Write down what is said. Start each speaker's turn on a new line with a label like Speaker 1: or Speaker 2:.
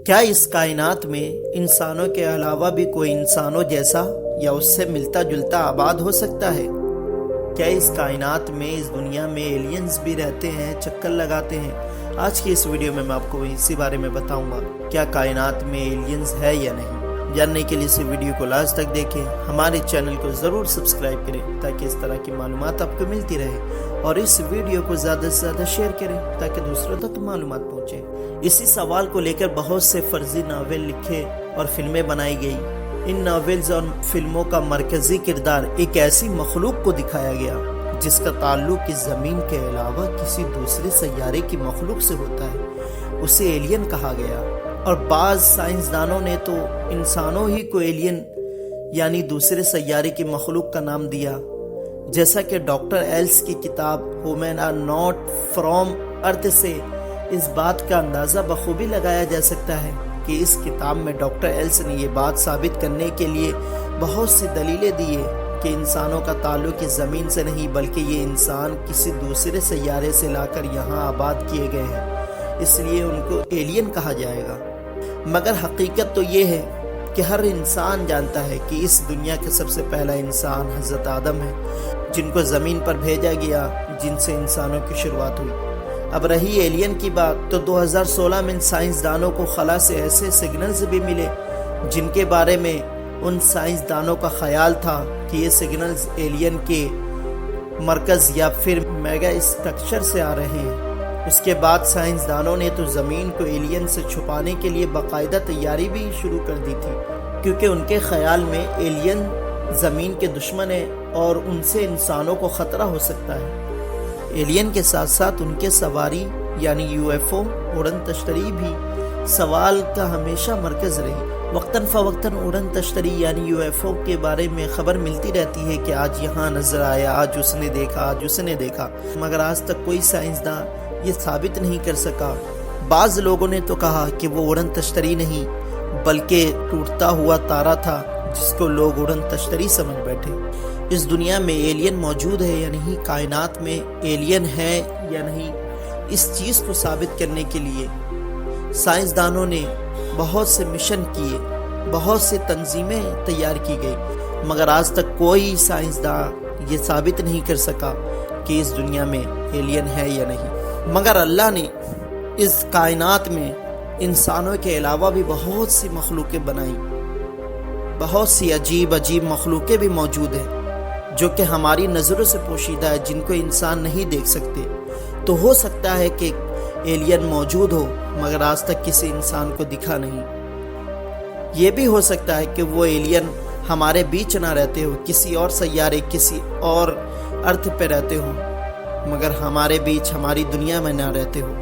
Speaker 1: کیا اس کائنات میں انسانوں کے علاوہ بھی کوئی انسانوں جیسا یا اس سے ملتا جلتا آباد ہو سکتا ہے؟ کیا اس کائنات میں، اس دنیا میں ایلینز بھی رہتے ہیں، چکر لگاتے ہیں؟ آج کی اس ویڈیو میں آپ کو اسی بارے میں بتاؤں گا، کیا کائنات میں ایلینز ہے یا نہیں۔ جاننے کے لیے اس ویڈیو کو لاسٹ تک دیکھیں، ہمارے چینل کو ضرور سبسکرائب کریں تاکہ اس طرح کی معلومات آپ کو ملتی رہے، اور اس ویڈیو کو زیادہ سے زیادہ شیئر کریں تاکہ دوسروں تک معلومات پہنچے۔ اسی سوال کو لے کر بہت سے فرضی ناول لکھے اور فلمیں بنائی گئی۔ ان ناولز اور فلموں کا مرکزی کردار ایک ایسی مخلوق کو دکھایا گیا جس کا تعلق اس زمین کے علاوہ کسی دوسرے سیارے کی مخلوق سے ہوتا ہے، اسے ایلین کہا گیا۔ اور بعض سائنسدانوں نے تو انسانوں ہی کو ایلین یعنی دوسرے سیارے کی مخلوق کا نام دیا، جیسا کہ ڈاکٹر ایلس کی کتاب وومن آر ناٹ فرام ارتھ سے اس بات کا اندازہ بخوبی لگایا جا سکتا ہے کہ اس کتاب میں ڈاکٹر ایلس نے یہ بات ثابت کرنے کے لیے بہت سی دلیلیں دی ہے کہ انسانوں کا تعلق اس زمین سے نہیں بلکہ یہ انسان کسی دوسرے سیارے سے لا کر یہاں آباد کیے گئے ہیں، اس لیے ان کو ایلین کہا جائے گا۔ مگر حقیقت تو یہ ہے کہ ہر انسان جانتا ہے کہ اس دنیا کا سب سے پہلا انسان حضرت آدم ہے، جن کو زمین پر بھیجا گیا، جن سے انسانوں کی شروعات ہوئی۔ اب رہی ایلین کی بات، تو 2016 میں سائنسدانوں کو خلا سے ایسے سگنلز بھی ملے جن کے بارے میں ان سائنسدانوں کا خیال تھا کہ یہ سگنلز ایلین کے مرکز یا پھر میگا اسٹرکچر سے آ رہے ہیں۔ اس کے بعد سائنسدانوں نے تو زمین کو ایلین سے چھپانے کے لیے باقاعدہ تیاری بھی شروع کر دی تھی، کیونکہ ان کے خیال میں ایلین زمین کے دشمن ہیں اور ان سے انسانوں کو خطرہ ہو سکتا ہے۔ ایلین کے ساتھ ساتھ ان کے سواری یعنی UFO اڑن تشتری بھی سوال کا ہمیشہ مرکز رہی۔ وقتاً فوقتاً اڑن تشتری یعنی UFO کے بارے میں خبر ملتی رہتی ہے کہ آج یہاں نظر آیا، آج اس نے دیکھا، آج اس نے دیکھا، مگر آج تک کوئی سائنسداں یہ ثابت نہیں کر سکا۔ بعض لوگوں نے تو کہا کہ وہ اڑن تشتری نہیں بلکہ ٹوٹتا ہوا تارا تھا جس کو لوگ اڑن تشتری سمجھ بیٹھے۔ اس دنیا میں ایلین موجود ہے یا نہیں، کائنات میں ایلین ہے یا نہیں، اس چیز کو ثابت کرنے کے لیے سائنسدانوں نے بہت سے مشن کیے، بہت سے تنظیمیں تیار کی گئی، مگر آج تک کوئی سائنسداں یہ ثابت نہیں کر سکا کہ اس دنیا میں ایلین ہے یا نہیں۔ مگر اللہ نے اس کائنات میں انسانوں کے علاوہ بھی بہت سی مخلوقیں بنائی، بہت سی عجیب عجیب مخلوقیں بھی موجود ہیں جو کہ ہماری نظروں سے پوشیدہ ہے، جن کو انسان نہیں دیکھ سکتے۔ تو ہو سکتا ہے کہ ایلین موجود ہو مگر آج تک کسی انسان کو دکھا نہیں۔ یہ بھی ہو سکتا ہے کہ وہ ایلین ہمارے بیچ نہ رہتے ہو، کسی اور سیارے، کسی اور ارتھ پہ رہتے ہو، مگر ہمارے بیچ، ہماری دنیا میں نہ رہتے ہو۔